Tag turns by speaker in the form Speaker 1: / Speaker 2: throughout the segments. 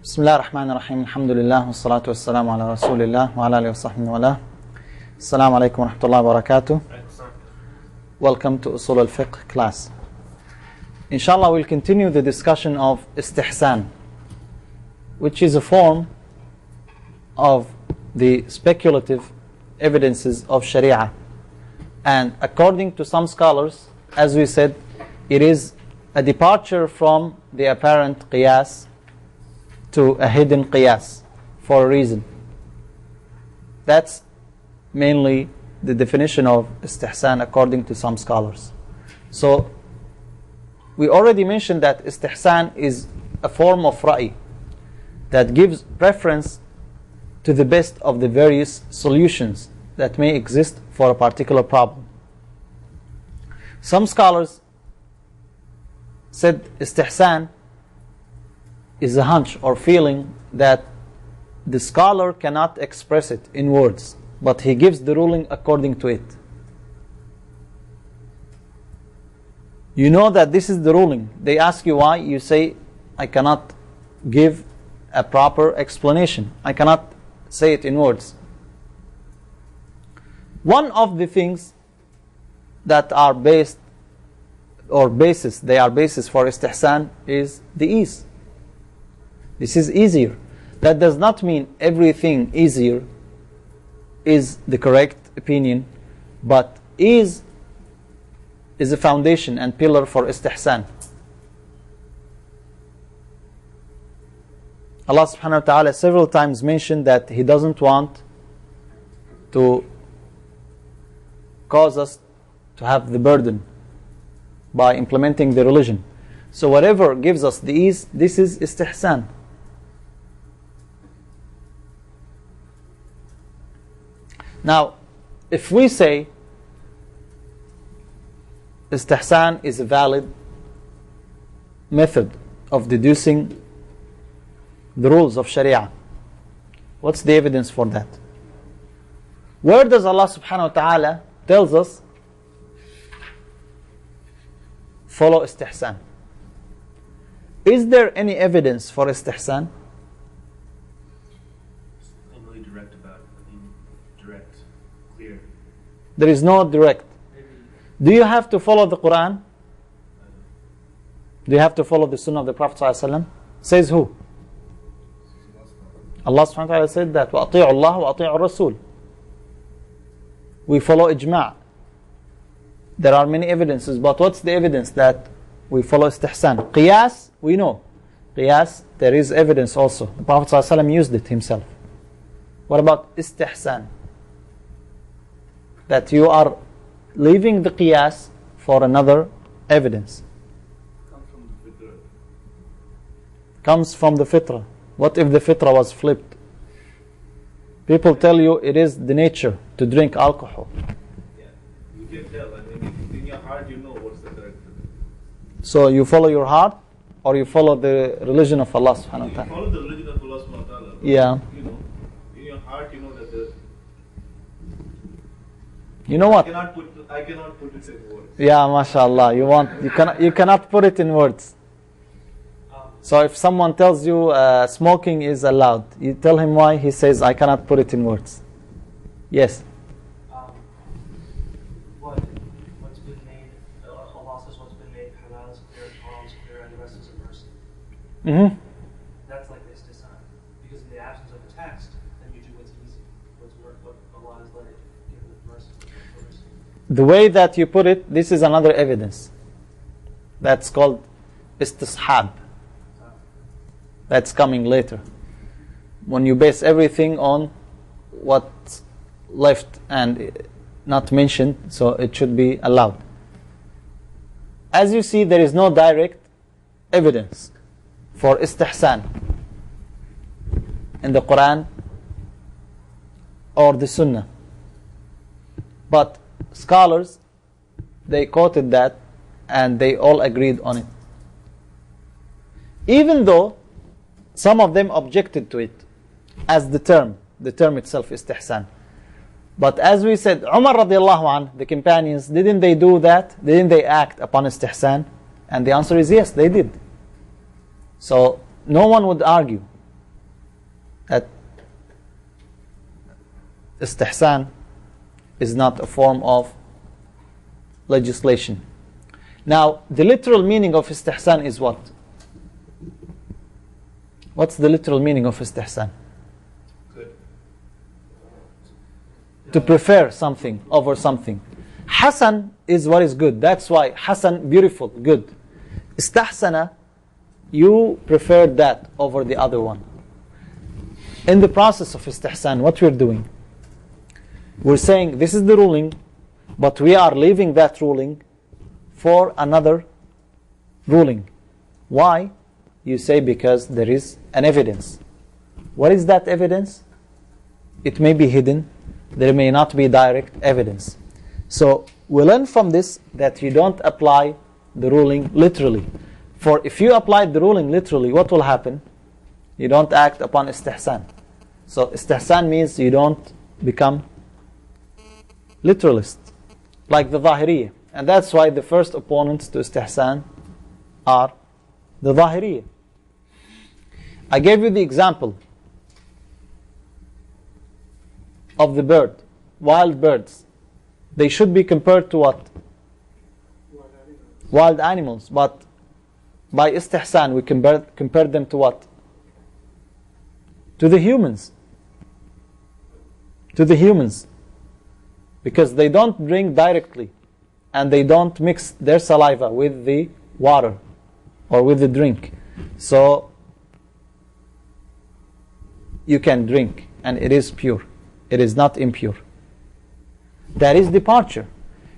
Speaker 1: بسم الله الرحمن الرحيم الحمد لله والصلاة والسلام على رسول الله وعلى آله وصحبه وله. السلام عليكم ورحمة الله وبركاته. Welcome to Usul al-Fiqh class. Inshallah, we'll continue the discussion of istihsan, which is a form of the speculative evidences of Sharia. And according to some scholars, as we said, it is a departure from the apparent qiyas to a hidden qiyas for a reason. That's mainly the definition of istihsan according to some scholars. So we already mentioned that istihsan is a form of ra'i that gives preference to the best of the various solutions that may exist for a particular problem. Some scholars said istihsan is a hunch or feeling that the scholar cannot express it in words, but he gives the ruling according to it. You know that this is the ruling. They ask you why. You say, I cannot give a proper explanation. I cannot say it in words. One of the things that are basis for istihsan is the ease. This is easier. That does not mean everything easier is the correct opinion, but ease is a foundation and pillar for istihsan. Allah subhanahu wa ta'ala several times mentioned that He doesn't want to cause us to have the burden by implementing the religion. So whatever gives us the ease, this is istihsan. Now, if we say istihsan is a valid method of deducing the rules of Sharia, what's the evidence for that? Where does Allah subhanahu wa ta'ala tells us follow istihsan? Is there any evidence for istihsan? There is no direct. Do you have to follow the Quran? Do you have to follow the Sunnah of the Prophet ﷺ? Says who? Allah subhanahu wa ta'ala said that وَأَطِيعُوا اللَّهَ وَأَطِيعُوا الرَّسُولَ. We follow ijma'. There are many evidences, but what's the evidence that we follow istihsan? Qiyas, we know. Qiyas, there is evidence also. The Prophet ﷺ used it himself. What about istihsan? That you are leaving the qiyas for another evidence. Comes from the fitrah. What if the fitrah was flipped? People tell you it is the nature to drink alcohol.
Speaker 2: Yeah, you can tell. I mean, in your heart you know what's the correct thing.
Speaker 1: So you follow your heart, or you follow the religion of Allah subhanahu wa ta'ala?
Speaker 2: You follow the religion of Allah subhanahu wa ta'ala.
Speaker 1: Yeah.
Speaker 2: You know, in your heart you know that the...
Speaker 1: You know what?
Speaker 2: I cannot put it in words.
Speaker 1: Yeah, mashallah. You cannot put it in words. So if someone tells you smoking is allowed, you tell him why. He says, I cannot put it in words. Yes.
Speaker 3: What's been made, Allah says what's been made halal is clear, haram is clear, and the rest is a mercy.
Speaker 1: Mm-hmm.
Speaker 3: That's like this design. Because in the absence of a text, then you do what's easy. What Allah has let it give the mercy.
Speaker 1: The way that you put it, this is another evidence. That's called istishab. That's coming later. When you base everything on what's left and not mentioned, so it should be allowed. As you see, there is no direct evidence for istihsan in the Quran or the Sunnah. But scholars, they quoted that and they all agreed on it. Even though some of them objected to it as the term itself, istihsan. But as we said, Umar radiallahu anh, the companions, didn't they do that? Didn't they act upon istihsan? And the answer is yes, they did. So no one would argue that istihsan is not a form of legislation. Now, the literal meaning of istihsan is what? What's the literal meaning of istihsan?
Speaker 2: Good.
Speaker 1: To prefer something over something. Hasan is what is good. That's why Hasan, beautiful, good. Istahsana, you preferred that over the other one. In the process of istihsan, what we're doing, we're saying this is the ruling, but we are leaving that ruling for another ruling. Why? You say because there is an evidence. What is that evidence? It may be hidden. There may not be direct evidence. So we learn from this that you don't apply the ruling literally. For if you apply the ruling literally, what will happen? You don't act upon istihsan. So istihsan means you don't become literalist, like the Zahiriyya. And that's why the first opponents to istihsan are the Zahiriyya. I gave you the example of the bird, wild birds. They should be compared to what? Wild animals. But by istihsan we compare them to what? To the humans. To the humans. Because they don't drink directly and they don't mix their saliva with the water or with the drink. So you can drink and it is pure. It is not impure. That is departure.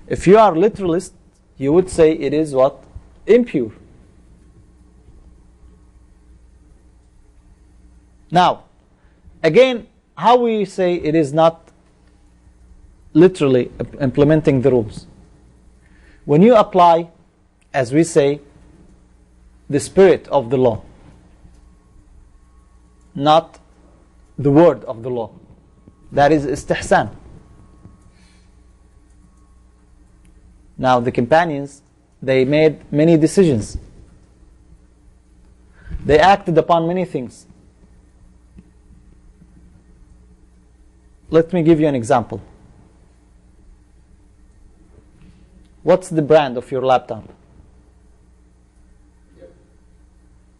Speaker 1: If you are literalist, you would say it is what? Impure. Now, again, how we say it is not literally implementing the rules? When you apply, as we say, the spirit of the law, not the word of the law, that is istihsan. Now the companions, they made many decisions. They acted upon many things. Let me give you an example. What's the brand of your laptop?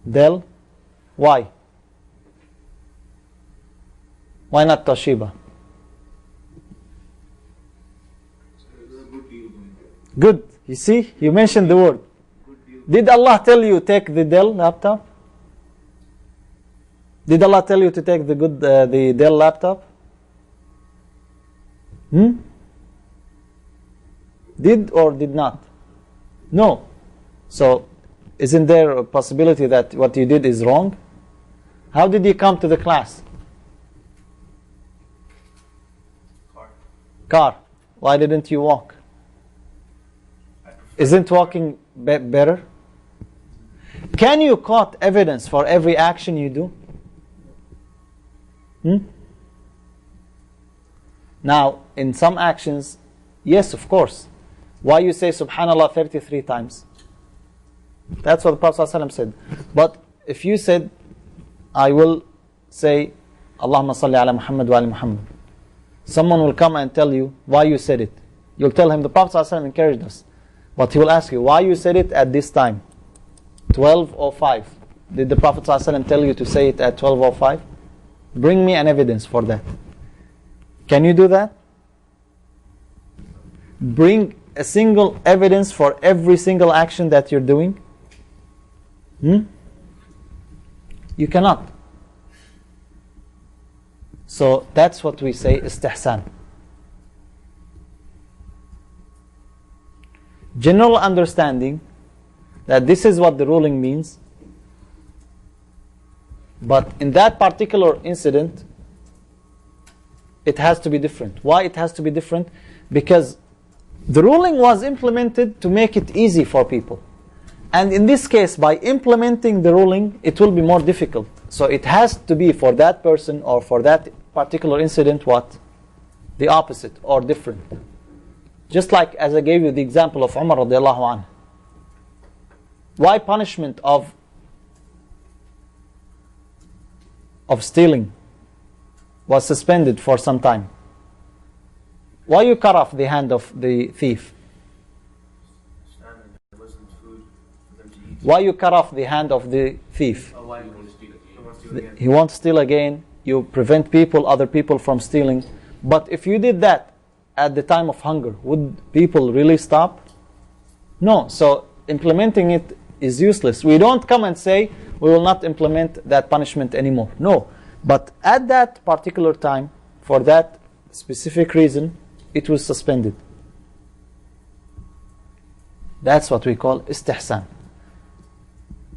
Speaker 1: Dell. Why? Why not Toshiba? Good. You see, you mentioned the word. Did Allah tell you take the Dell laptop? Did Allah tell you to take the Dell laptop? Did or did not? No. So, isn't there a possibility that what you did is wrong? How did you come to the class? Car. Why didn't you walk? Isn't walking better? Can you quote evidence for every action you do? Now, in some actions, yes, of course. Why you say Subhanallah 33 times? That's what the Prophet ﷺ said. But if you said, I will say, Allahumma salli ala Muhammad wa ala Muhammad, someone will come and tell you why you said it. You'll tell him, the Prophet ﷺ encouraged us. But he will ask you, why you said it at this time? 12:05. Did the Prophet ﷺ tell you to say it at 12:05? Bring me an evidence for that. Can you do that? Bring a single evidence for every single action that you're doing? You cannot. So that's what we say istihsan. General understanding that this is what the ruling means, but in that particular incident it has to be different. Why it has to be different? Because the ruling was implemented to make it easy for people, and in this case, by implementing the ruling, it will be more difficult. So it has to be for that person or for that particular incident what? The opposite or different. Just like as I gave you the example of Umar radiallahu anhu. Why punishment of stealing was suspended for some time. Why you cut off the hand of the thief? Why you cut off the hand of the thief?
Speaker 2: Why you want to steal it?
Speaker 1: He won't steal again. You prevent other people from stealing. But if you did that at the time of hunger, would people really stop? No. So implementing it is useless. We don't come and say we will not implement that punishment anymore. No. But at that particular time, for that specific reason, it was suspended. That's what we call istihsan.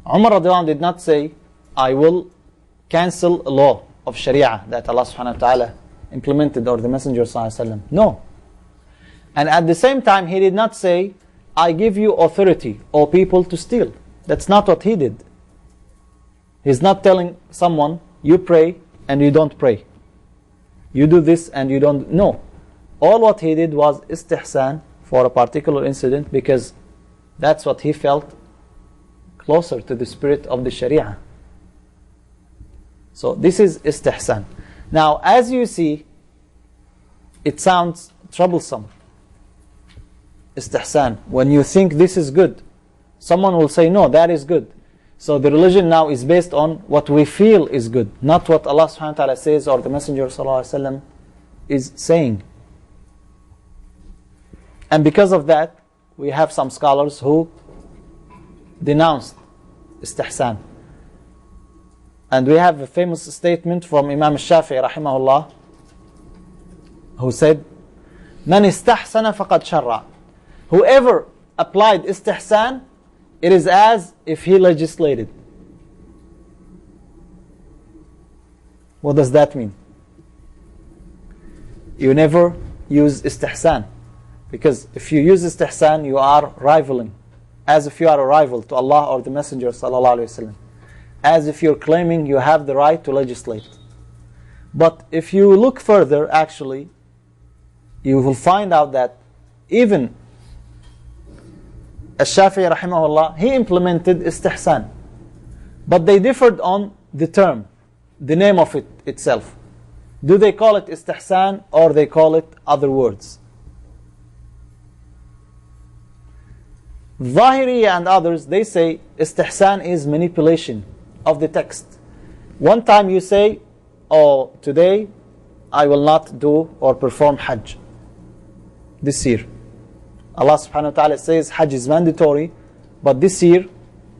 Speaker 1: Umar radiallahu anh did not say, I will cancel a law of Sharia that Allah subhanahu wa ta'ala implemented, or the Messenger sallallahu alaihi wasallam. No. And at the same time, he did not say, I give you authority, O people, to steal. That's not what he did. He's not telling someone, you pray and you don't pray. You do this and you don't. No. All what he did was istihsan for a particular incident, because that's what he felt closer to the spirit of the Sharia. So this is istihsan. Now, as you see, it sounds troublesome. Istihsan. When you think this is good, someone will say, no, that is good. So the religion now is based on what we feel is good, not what Allah subhanahu wa ta'ala says or the Messenger sallallahu alaihi wasallam is saying. And because of that, we have some scholars who denounced istihsan. And we have a famous statement from Imam al-Shafi'i rahimahullah, who said, Man istahsana faqad sharra. Whoever applied istihsan, it is as if he legislated. What does that mean? You never use istihsan. Because if you use istihsan, you are rivaling. As if you are a rival to Allah or the Messenger sallallahu alaihi wasallam. As if you're claiming you have the right to legislate. But if you look further, actually, you will find out that even Al-Shafi'i rahimahullah, he implemented istihsan. But they differed on the term, the name of it itself. Do they call it istihsan or they call it other words? Zahiriya and others, they say istihsan is manipulation of the text. One time you say, oh, today I will not do or perform Hajj this year. Allah subhanahu wa ta'ala says Hajj is mandatory, but this year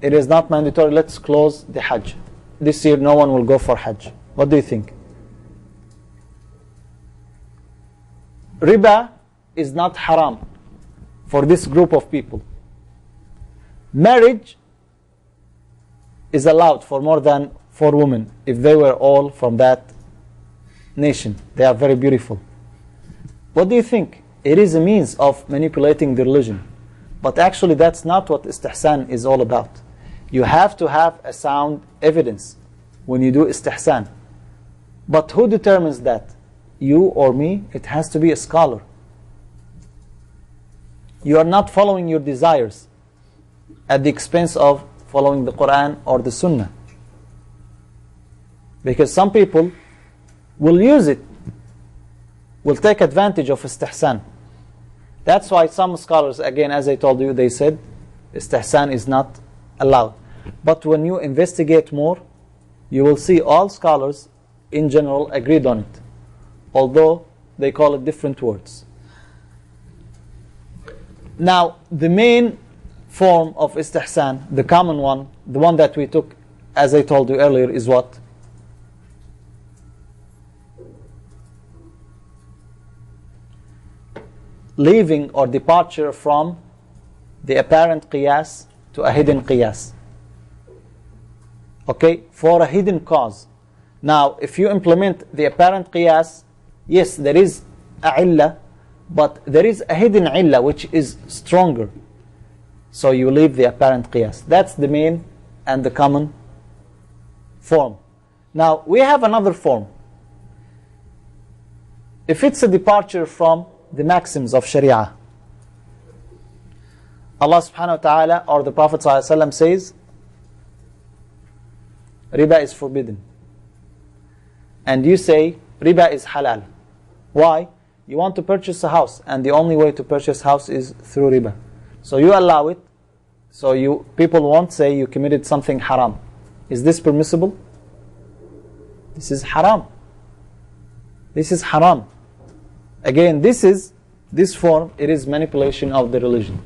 Speaker 1: it is not mandatory. Let's close the Hajj. This year no one will go for Hajj. What do you think? Riba is not haram for this group of people. Marriage is allowed for more than 4 women if they were all from that nation. They are very beautiful. What do you think? It is a means of manipulating the religion. But actually that's not what istihsan is all about. You have to have a sound evidence when you do istihsan. But who determines that? You or me? It has to be a scholar. You are not following your desires at the expense of following the Quran or the Sunnah. Because some people will use it, will take advantage of istihsan. That's why some scholars, again, as I told you, they said istihsan is not allowed. But when you investigate more, you will see all scholars in general agreed on it, although they call it different words. Now, the main form of istihsan, the common one, the one that we took, as I told you earlier, is what? Leaving or departure from the apparent qiyas to a hidden qiyas. Okay, for a hidden cause. Now, if you implement the apparent qiyas, yes, there is a illah, but there is a hidden illah which is stronger. So you leave the apparent qiyas. That's the main and the common form. Now, we have another form. If it's a departure from the maxims of Sharia, Allah subhanahu wa ta'ala or the Prophet sallallahu alaihi wasallam says, riba is forbidden. And you say, riba is halal. Why? You want to purchase a house, and the only way to purchase a house is through riba. So you allow it, so people won't say you committed something haram. Is this permissible? This is haram. This is haram. Again, this form, it is manipulation of the religion.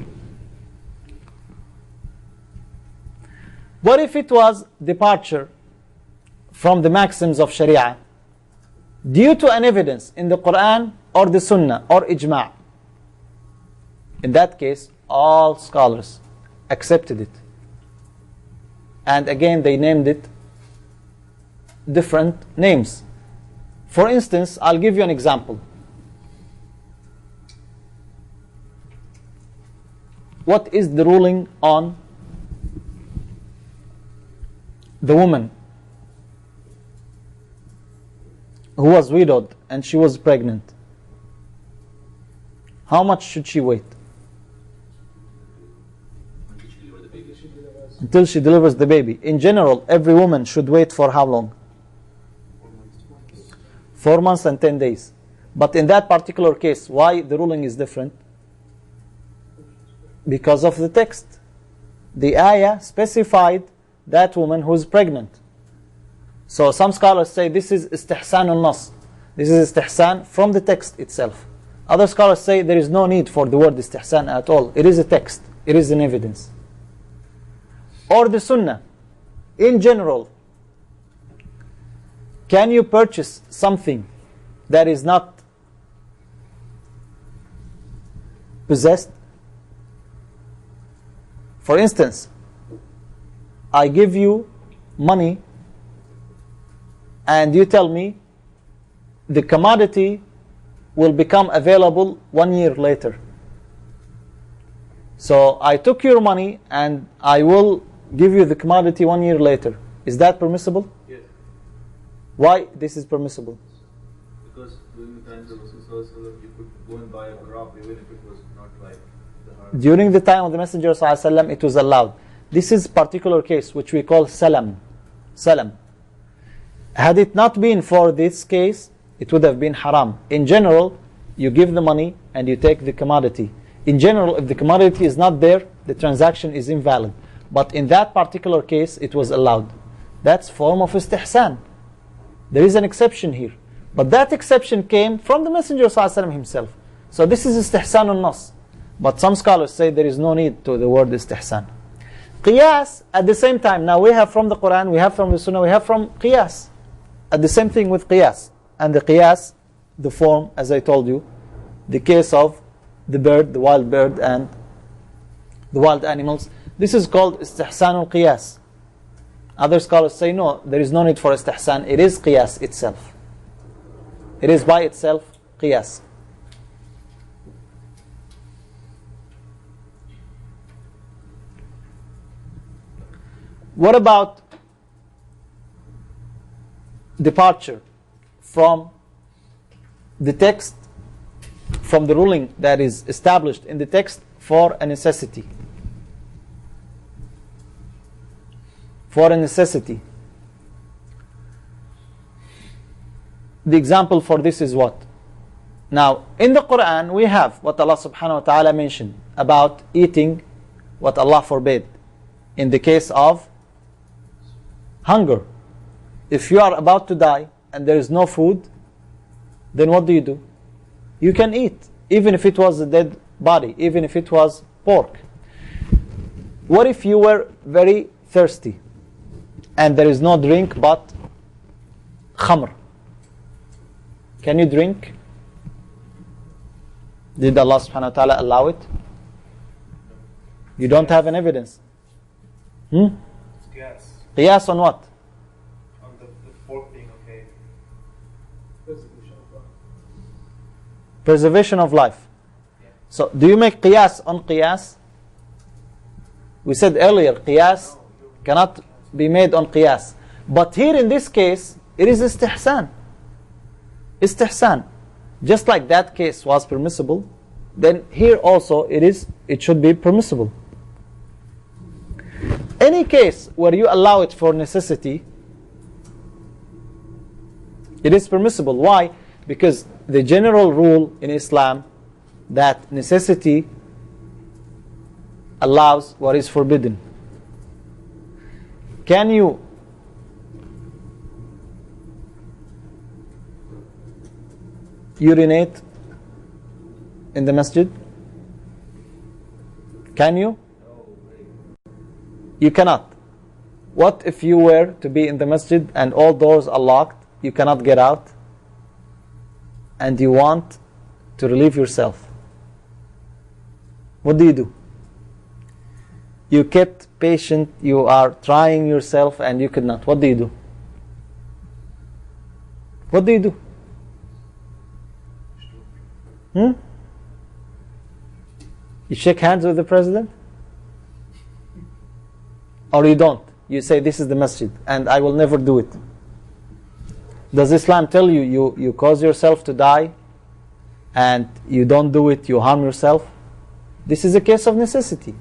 Speaker 1: What if it was departure from the maxims of Sharia due to an evidence in the Quran or the Sunnah or Ijma'? In that case, all scholars accepted it. And again, they named it different names. For instance, I'll give you an example. What is the ruling on the woman who was widowed and she was pregnant? How much should she wait? Until she delivers the baby. In general, every woman should wait for how long? 4 months and 10 days. But in that particular case, why the ruling is different? Because of the text. The ayah specified that woman who is pregnant. So some scholars say this is istihsan al-nas. This is istihsan from the text itself. Other scholars say there is no need for the word istihsan at all. It is a text. It is an evidence. Or the sunnah. In general, can you purchase something that is not possessed? For instance, I give you money and you tell me the commodity will become available 1 year later. So I took your money and I will give you the commodity 1 year later. Is that permissible?
Speaker 2: Yes.
Speaker 1: Why this is permissible?
Speaker 2: Because during the times of Rasul, you could go and buy a crop even if it was not like the harvest.
Speaker 1: During the time of the Messenger ﷺ, it was allowed. This is particular case which we call salam. Salam. Had it not been for this case, it would have been haram. In general, you give the money and you take the commodity. In general, if the commodity is not there, the transaction is invalid. But in that particular case, it was allowed. That's form of istihsan. There is an exception here. But that exception came from the Messenger ﷺ himself. So this is istihsan al-nas. But some scholars say there is no need to the word istihsan. Qiyas, at the same time, now we have from the Quran, we have from the Sunnah, we have from qiyas. At the same thing with qiyas. And the qiyas, the form, as I told you, the case of the bird, the wild bird, and the wild animals. This is called istihsan al-qiyas. Other scholars say no, there is no need for istihsan. It is qiyas itself. It is by itself qiyas. What about departure from the text, from the ruling that is established in the text for a necessity? For a necessity. The example for this is what? Now, in the Quran, we have what Allah subhanahu wa ta'ala mentioned about eating what Allah forbade in the case of hunger. If you are about to die and there is no food, then what do? You can eat, even if it was a dead body, even if it was pork. What if you were very thirsty and there is no drink but khamr? Can you drink? Did Allah subhanahu wa ta'ala allow it? You don't have an evidence.
Speaker 3: Yes.
Speaker 1: Qiyas on what?
Speaker 3: On the pork being okay.
Speaker 1: Preservation of life.
Speaker 3: Yeah.
Speaker 1: So, do you make qiyas on qiyas? We said earlier, qiyas cannot be made on qiyas. But here in this case, it is istihsan. Istihsan. Just like that case was permissible, then here also it should be permissible. Any case where you allow it for necessity, It is permissible. Why? Because the general rule in Islam that necessity allows what is forbidden. Can you urinate in the masjid? Can you? You cannot. What if you were to be in the masjid and all doors are locked, you cannot get out, and you want to relieve yourself? What do? You kept patient, you are trying yourself and you could not. What do? What do? You shake hands with the president? Or you don't? You say, this is the masjid and I will never do it. Does Islam tell you, you cause yourself to die and you don't do it, you harm yourself? This is a case of necessity.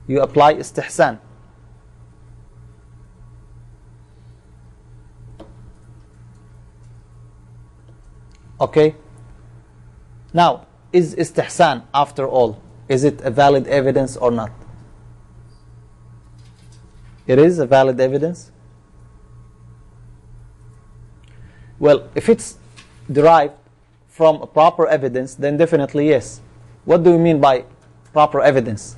Speaker 1: You apply istihsan. Okay? Now, is istihsan, after all, is it a valid evidence or not? It is a valid evidence. Well, if it's derived from a proper evidence, then definitely yes. What do you mean by proper evidence?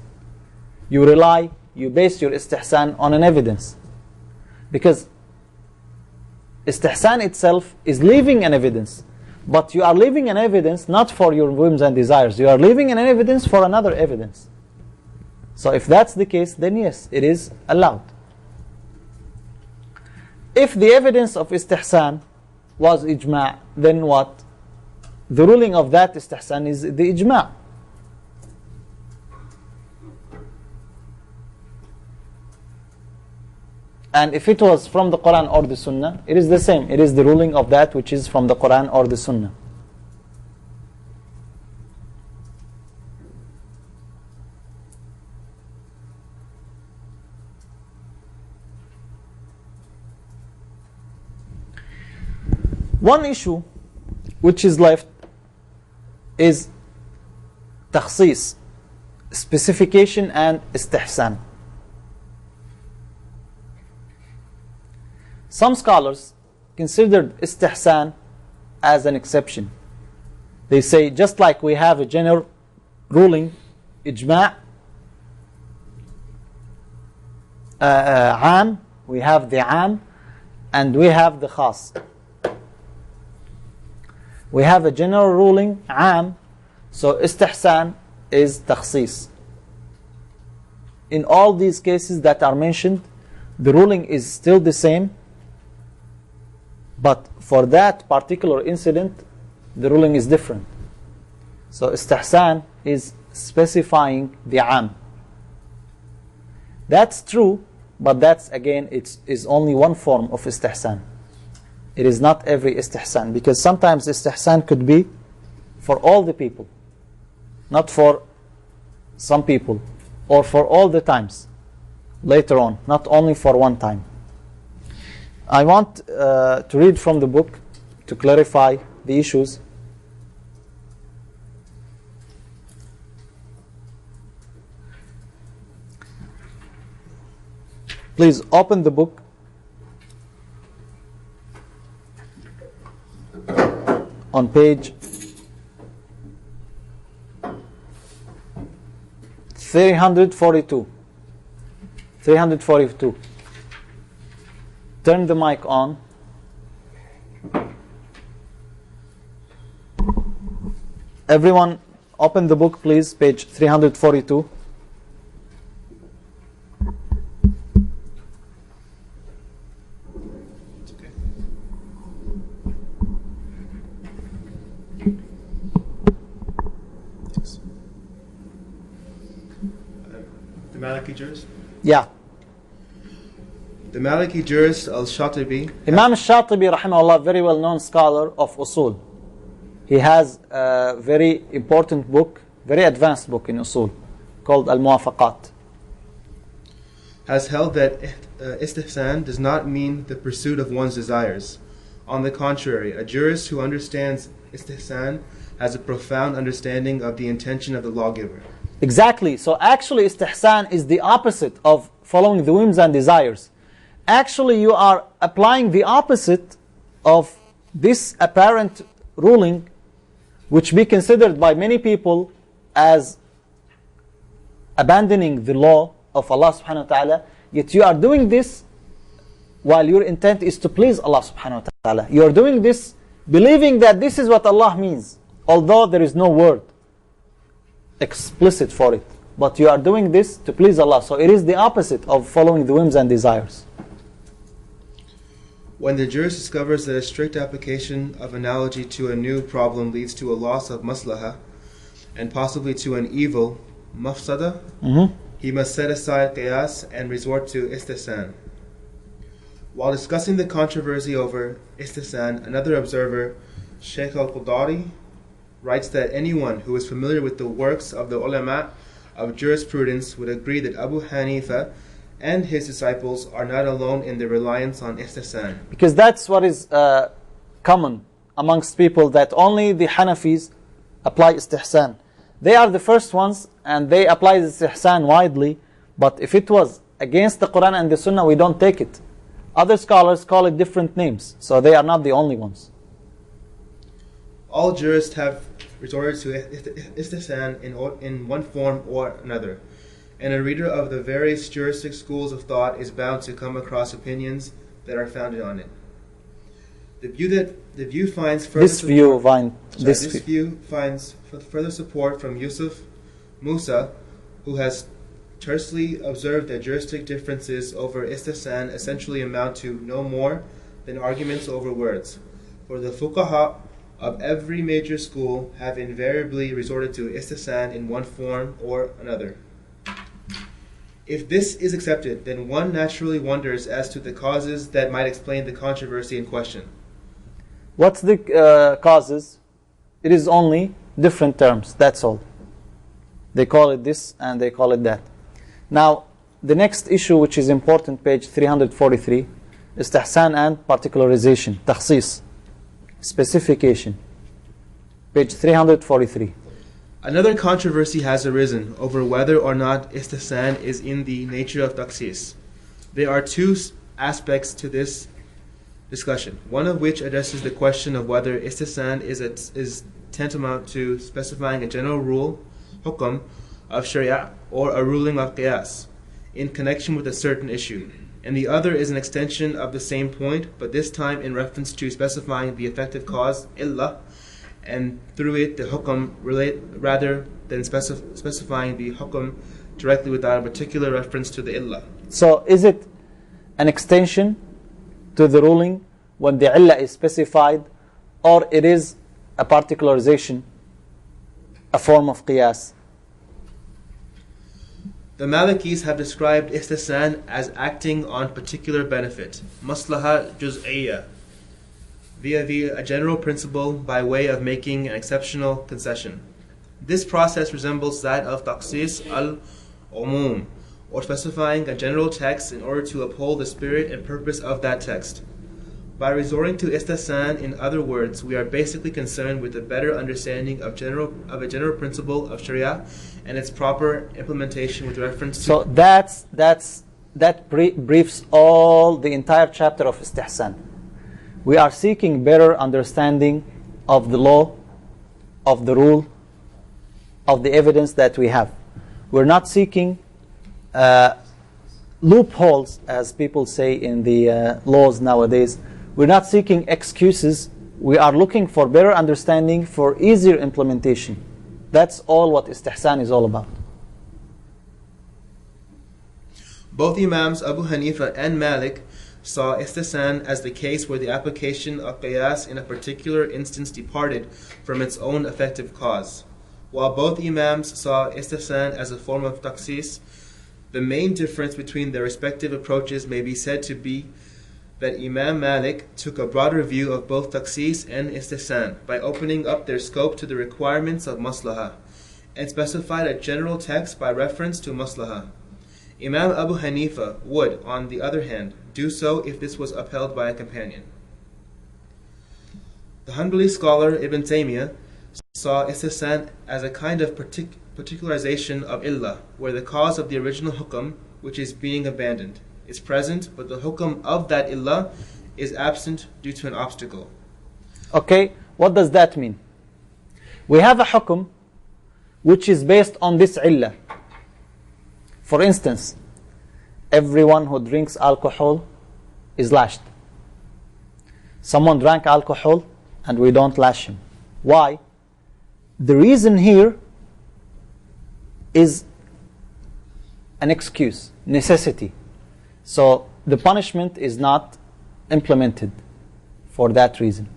Speaker 1: You base your istihsan on an evidence. Because istihsan itself is leaving an evidence. But you are leaving an evidence not for your whims and desires. You are leaving an evidence for another evidence. So if that's the case, then yes, it is allowed. If the evidence of istihsan was ijma', then what? The ruling of that istihsan is the ijma'. And if it was from the Quran or the Sunnah, it is the same. It is the ruling of that which is from the Quran or the Sunnah. One issue which is left is takhsis, specification and istihsan. Some scholars considered istihsan as an exception. They say just like we have a general ruling, ijma', am, we have the am, and we have the khas. We have a general ruling, am, so istihsan is takhsis. In all these cases that are mentioned, the ruling is still the same, but for that particular incident, the ruling is different. So istihsan is specifying the am. That's true, but that's again, it is only one form of istihsan. It is not every istihsan, because sometimes istihsan could be for all the people, not for some people, or for all the times later on, not only for one time. I want to read from the book to clarify the issues. Please open the book on page 342. 342. Turn the mic on. Everyone open the book, please, page 342.
Speaker 4: The Maliki jurist?
Speaker 1: Yeah.
Speaker 4: The Maliki jurist al-Shatibi.
Speaker 1: Imam al-Shatibi, rahimahullah, very well-known scholar of Usul. He has a very important book, very advanced book in Usul, called Al-Muwafaqat.
Speaker 4: has held that istihsan does not mean the pursuit of one's desires. On the contrary, a jurist who understands istihsan has a profound understanding of the intention of the lawgiver.
Speaker 1: Exactly. So actually istihsan is the opposite of following the whims and desires. Actually you are applying the opposite of this apparent ruling, which be considered by many people as abandoning the law of Allah subhanahu wa ta'ala, yet you are doing this while your intent is to please Allah subhanahu wa ta'ala. You are doing this believing that this is what Allah means, although there is no word explicit for it. But you are doing this to please Allah. So it is the opposite of following the whims and desires.
Speaker 4: When the jurist discovers that a strict application of analogy to a new problem leads to a loss of maslahah and possibly to an evil, mafsada, he must set aside qiyas and resort to istihsan. While discussing the controversy over istihsan, another observer, Sheikh al-Qudari, writes that anyone who is familiar with the works of the ulama of jurisprudence would agree that Abu Hanifa and his disciples are not alone in their reliance on istihsan.
Speaker 1: Because that's what is common amongst people, that only the Hanafis apply istihsan. They are the first ones and they apply istihsan widely, but if it was against the Quran and the Sunnah, we don't take it. Other scholars call it different names, so they are not the only ones.
Speaker 4: All jurists have resorted to istihsan in one form or another, and a reader of the various juristic schools of thought is bound to come across opinions that are founded on it. The view finds further support from Yusuf Musa, who has tersely observed that juristic differences over istihsan essentially amount to no more than arguments over words. For the fuqaha of every major school have invariably resorted to istihsan in one form or another. If this is accepted, then one naturally wonders as to the causes that might explain the controversy in question.
Speaker 1: What's the causes? It is only different terms, that's all. They call it this and they call it that. Now, the next issue which is important, page 343, istihsan and particularization, takhsis, specification. Page 343.
Speaker 4: Another controversy has arisen over whether or not istihsan is in the nature of takhsis. There are two aspects to this discussion, one of which addresses the question of whether istihsan is tantamount to specifying a general rule, hukm, of sharia or a ruling of qiyas in connection with a certain issue, and the other is an extension of the same point, but this time in reference to specifying the effective cause, illah, and through it the hukm rather than specifying the hukm directly without a particular reference to the illah.
Speaker 1: So is it an extension to the ruling when the illah is specified, or it is a particularization, a form of qiyas?
Speaker 4: The Malikis have described istihsan as acting on particular benefit, maslaha juz'iyya, via a general principle by way of making an exceptional concession. This process resembles that of takhsis al-umum, or specifying a general text in order to uphold the spirit and purpose of that text. By resorting to istihsan, in other words, we are basically concerned with a better understanding of a general principle of Sharia and its proper implementation with reference to...
Speaker 1: So that briefs all the entire chapter of istihsan. We are seeking better understanding of the law, of the rule, of the evidence that we have. We're not seeking loopholes, as people say in the laws nowadays. We're not seeking excuses. We are looking for better understanding, for easier implementation. That's all what istihsan is all about.
Speaker 4: Both Imams Abu Hanifa and Malik saw istihsan as the case where the application of qiyas in a particular instance departed from its own effective cause. While both Imams saw istihsan as a form of takhsis, the main difference between their respective approaches may be said to be that Imam Malik took a broader view of both takhsis and istihsan by opening up their scope to the requirements of maslahah and specified a general text by reference to maslahah. Imam Abu Hanifa would, on the other hand, do so if this was upheld by a companion. The Hanbali scholar Ibn Taymiyyah saw istihsan as a kind of particularization of illah, where the cause of the original hukm, which is being abandoned, is present, but the hukm of that illah is absent due to an obstacle.
Speaker 1: Okay, what does that mean? We have a hukm which is based on this illah. For instance, everyone who drinks alcohol is lashed. Someone drank alcohol and we don't lash him. Why? The reason here is an excuse, necessity. So the punishment is not implemented for that reason.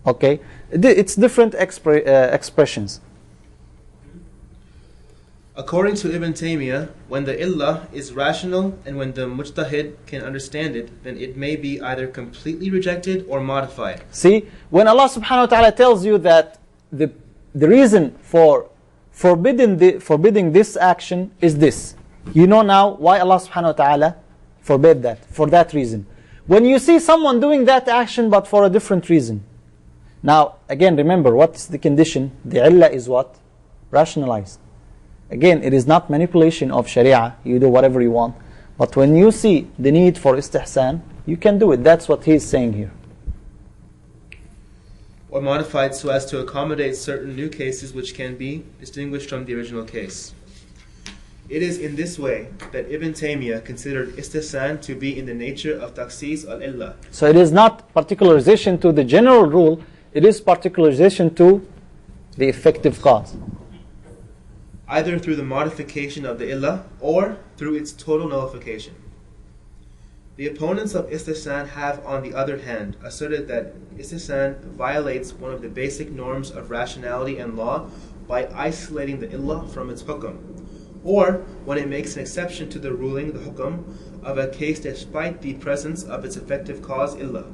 Speaker 1: Okay? It's different expressions.
Speaker 4: According to Ibn Taymiyyah, when the illah is rational and when the mujtahid can understand it, then it may be either completely rejected or modified.
Speaker 1: See, when Allah subhanahu wa ta'ala tells you that the reason for forbidding this action is this, you know now why Allah subhanahu wa ta'ala forbade that, for that reason. When you see someone doing that action but for a different reason, now again remember, what's the condition? The illah is what? Rationalized. Again, it is not manipulation of sharia, you do whatever you want. But when you see the need for istihsan, you can do it. That's what he's saying here.
Speaker 4: Or modified so as to accommodate certain new cases which can be distinguished from the original case. It is in this way that Ibn Taymiyyah considered istihsan to be in the nature of takhsis al-illah.
Speaker 1: So it is not particularization to the general rule, it is particularization to the effective cause.
Speaker 4: Either through the modification of the illah or through its total nullification. The opponents of istihsan have, on the other hand, asserted that istihsan violates one of the basic norms of rationality and law by isolating the illah from its hukm, or when it makes an exception to the ruling, the hukm, of a case despite the presence of its effective cause illah.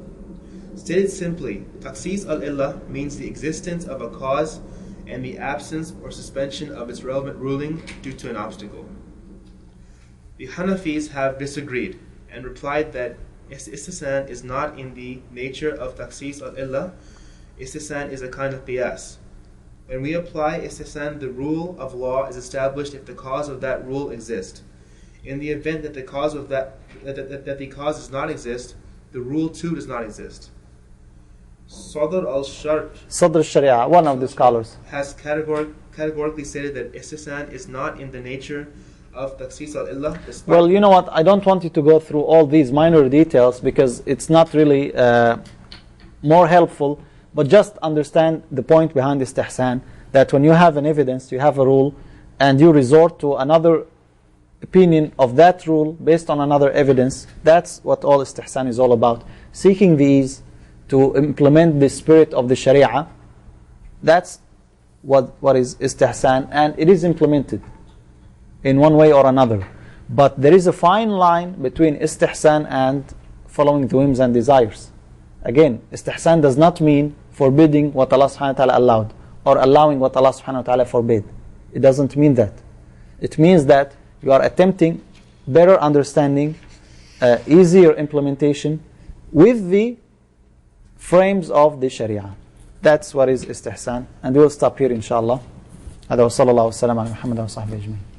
Speaker 4: Stated simply, takhsis al-illah means the existence of a cause and the absence or suspension of its relevant ruling due to an obstacle. The Hanafis have disagreed and replied that istihsan is not in the nature of takhsis al-illah. Istihsan is a kind of qiyas. When we apply istihsan, the rule of law is established if the cause of that rule exists. In the event that the cause does not exist, the rule too does not exist. Sadr
Speaker 1: al-Sharia, one of the scholars,
Speaker 4: has categorically stated that istihsan is not in the nature of takhsis al-illah.
Speaker 1: Well, you know what, I don't want you to go through all these minor details because it's not really more helpful, but just understand the point behind istihsan, that when you have an evidence, you have a rule, and you resort to another opinion of that rule based on another evidence, that's what all istihsan is all about. Seeking these to implement the spirit of the sharia, that's what is istihsan, and it is implemented in one way or another. But there is a fine line between istihsan and following the whims and desires. Again, istihsan does not mean forbidding what Allah subhanahu wa ta'ala allowed or allowing what Allah subhanahu wa ta'ala forbade. It doesn't mean that. It means that you are attempting better understanding, easier implementation with the frames of the sharia. That's what is istihsan. And we will stop here inshallah. هذا وصلى الله وسلم على محمد وصحبه أجمعين.